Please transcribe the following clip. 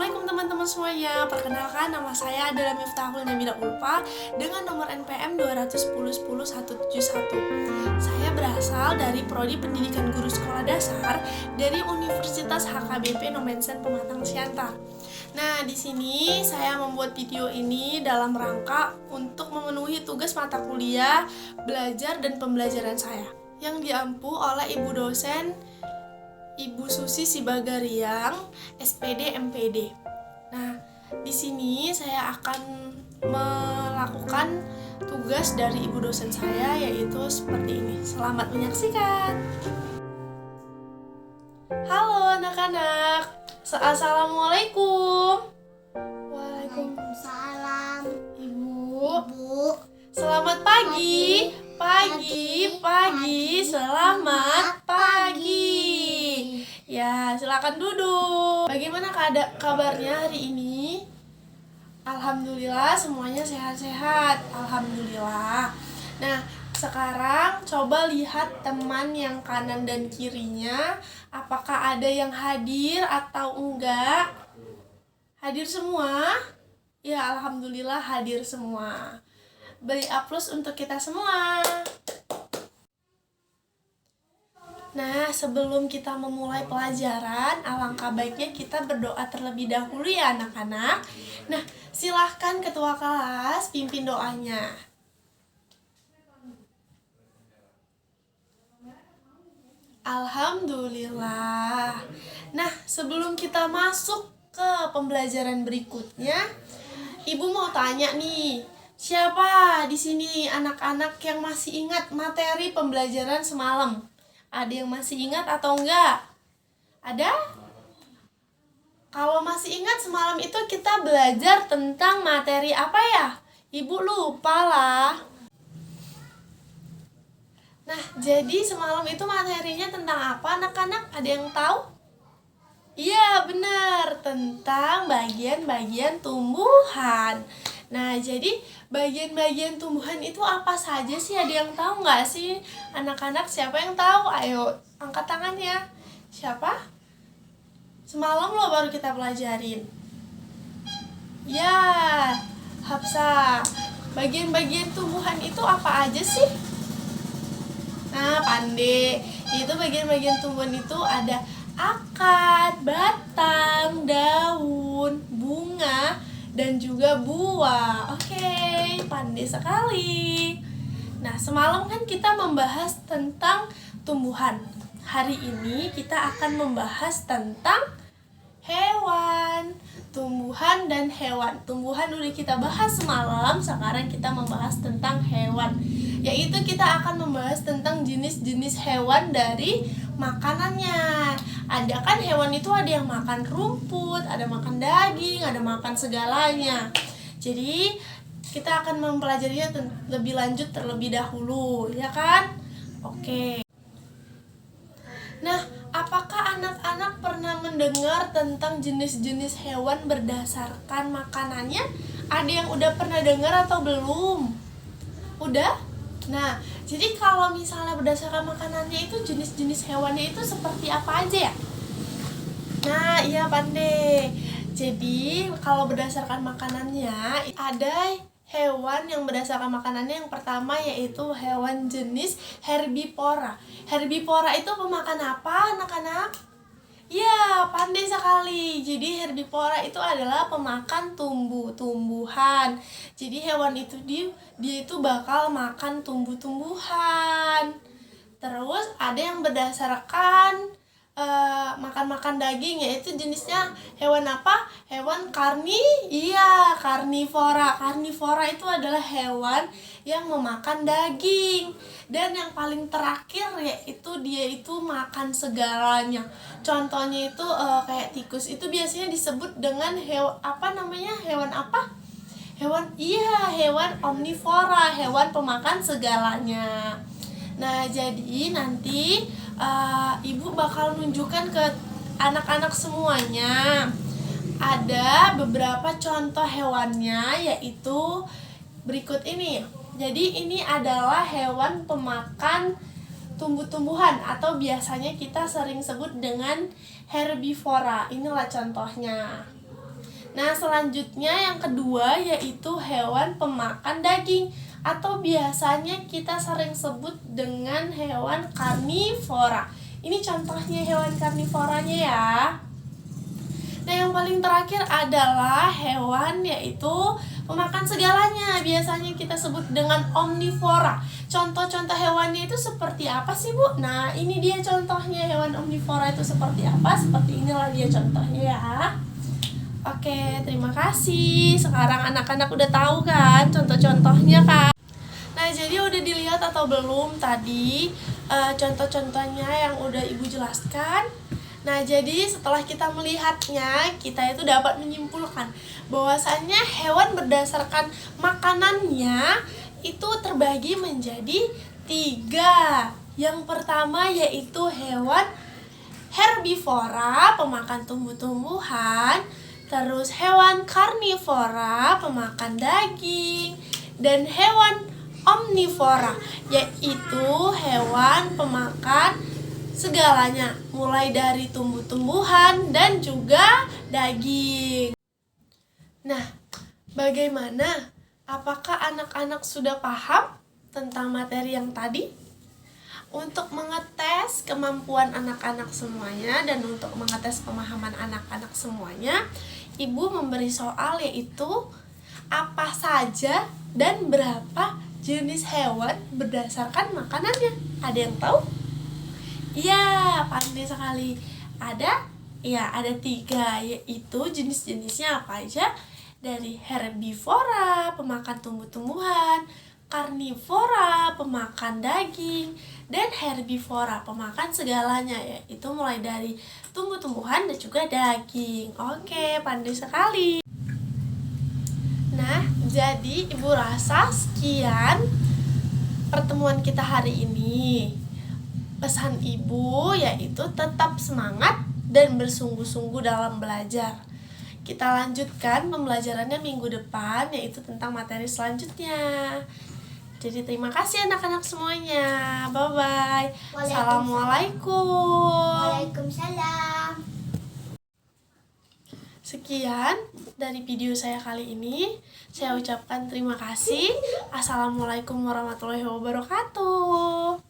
Assalamualaikum teman-teman semuanya. Perkenalkan, nama saya adalah Miftahul Nabila Ulfa dengan nomor NPM 210 10 171. Saya berasal dari Prodi Pendidikan Guru Sekolah Dasar dari Universitas HKBP Nomensen Pematang Siantar. Nah, di sini saya membuat video ini dalam rangka untuk memenuhi tugas mata kuliah, belajar dan pembelajaran saya yang diampu oleh Ibu dosen Ibu Susi Sibagariang, SPD MPD. Nah, di sini saya akan melakukan tugas dari ibu dosen saya, yaitu seperti ini. Selamat menyaksikan. Halo anak-anak. Assalamualaikum. Waalaikumsalam. Ibu. Selamat pagi. Pagi. Selamat pagi. Ya, silakan duduk. Bagaimana kabarnya hari ini? Alhamdulillah semuanya sehat-sehat. Alhamdulillah. Nah, sekarang coba lihat teman yang kanan dan kirinya. Apakah ada yang hadir atau enggak? Hadir semua? Ya, alhamdulillah hadir semua. Beri aplaus untuk kita semua. Nah, sebelum kita memulai pelajaran, alangkah baiknya kita berdoa terlebih dahulu ya anak-anak. Nah, silahkan ketua kelas pimpin doanya. Alhamdulillah. Nah, sebelum kita masuk ke pembelajaran berikutnya, Ibu mau tanya nih, siapa di sini anak-anak yang masih ingat materi pembelajaran semalam? Ada yang masih ingat atau enggak? Ada? Kalau masih ingat semalam itu kita belajar tentang materi apa ya? Ibu lupa lah. Nah, jadi semalam itu materinya tentang apa anak-anak? Ada yang tahu? Iya, benar. Tentang bagian-bagian tumbuhan. Nah, jadi bagian-bagian tumbuhan itu apa saja sih? Ada yang tahu nggak sih? Anak-anak siapa yang tahu? Ayo, angkat tangannya. Siapa? Semalam lo baru kita pelajarin. Ya, Hafsah. Bagian-bagian tumbuhan itu apa aja sih? Nah, Pande. Itu bagian-bagian tumbuhan itu ada akar, batang, daun, bunga, dan juga buah. Oke, pandai sekali. Nah, semalam kan kita membahas tentang tumbuhan. Hari ini kita akan membahas tentang hewan, tumbuhan dan hewan. Tumbuhan udah kita bahas semalam, sekarang kita membahas tentang hewan. Yaitu kita akan membahas tentang jenis-jenis hewan dari makanannya. Ada kan hewan itu ada yang makan rumput, ada makan daging, ada makan segalanya. Jadi kita akan mempelajarinya lebih lanjut terlebih dahulu, ya kan? Oke. Nah, apakah anak-anak pernah mendengar tentang jenis-jenis hewan berdasarkan makanannya? Ada yang udah pernah dengar atau belum? Udah? Nah, jadi kalau misalnya berdasarkan makanannya itu jenis-jenis hewannya itu seperti apa aja ya? Nah, iya Pande. Jadi, kalau berdasarkan makanannya ada hewan yang berdasarkan makanannya yang pertama yaitu hewan jenis herbivora. Herbivora itu pemakan apa, anak-anak? Ya, pandai sekali. Jadi herbivora itu adalah pemakan tumbuh-tumbuhan. Jadi hewan itu dia itu bakal makan tumbuh-tumbuhan. Terus ada yang berdasarkan makan daging, yaitu jenisnya hewan apa? Hewan karnivora. Karnivora itu adalah hewan yang memakan daging. Dan yang paling terakhir yaitu dia itu makan segalanya. Contohnya itu kayak tikus itu biasanya disebut dengan hewan apa? Hewan omnivora, hewan pemakan segalanya. Nah, jadi nanti ibu bakal nunjukkan ke anak-anak semuanya. Ada beberapa contoh hewannya, yaitu berikut ini. Jadi ini adalah hewan pemakan tumbuh-tumbuhan atau biasanya kita sering sebut dengan herbivora. Inilah contohnya. Nah, selanjutnya yang kedua yaitu hewan pemakan daging atau biasanya kita sering sebut dengan hewan karnivora. Ini contohnya hewan karnivoranya ya. Nah, yang paling terakhir adalah hewan yaitu pemakan segalanya. Biasanya kita sebut dengan omnivora. Contoh-contoh hewannya itu seperti apa sih, Bu? Nah, ini dia contohnya hewan omnivora itu seperti apa? Seperti inilah dia contohnya ya. Oke, terima kasih. Sekarang anak-anak udah tahu kan contoh-contohnya kan? Nah, jadi udah dilihat atau belum tadi contoh-contohnya yang udah Ibu jelaskan? Nah, jadi setelah kita melihatnya, kita itu dapat menyimpulkan bahwasannya hewan berdasarkan makanannya itu terbagi menjadi 3. Yang pertama yaitu hewan herbivora, pemakan tumbuh-tumbuhan. Terus hewan karnivora, pemakan daging. Dan hewan omnivora, yaitu hewan pemakan segalanya, mulai dari tumbuh-tumbuhan dan juga daging. Nah, bagaimana? Apakah anak-anak sudah paham tentang materi yang tadi? Untuk mengetes kemampuan anak-anak semuanya dan untuk mengetes pemahaman anak-anak semuanya, Ibu memberi soal yaitu apa saja dan berapa jenis hewan berdasarkan makanannya. Ada yang tahu? Iya, pandai sekali. Ada? Ya, ada 3, yaitu jenis-jenisnya apa aja? Dari herbivora, pemakan tumbuh-tumbuhan, karnivora, pemakan daging, dan herbivora, pemakan segalanya, yaitu mulai dari tumbuh-tumbuhan dan juga daging. Oke, pandai sekali. Nah, jadi Ibu rasa sekian pertemuan kita hari ini. Pesan Ibu yaitu tetap semangat dan bersungguh-sungguh dalam belajar. Kita lanjutkan pembelajarannya minggu depan, yaitu tentang materi selanjutnya. Jadi terima kasih anak-anak semuanya. Bye-bye. Assalamualaikum. Waalaikumsalam. Sekian dari video saya kali ini. Saya ucapkan terima kasih. Assalamualaikum warahmatullahi wabarakatuh.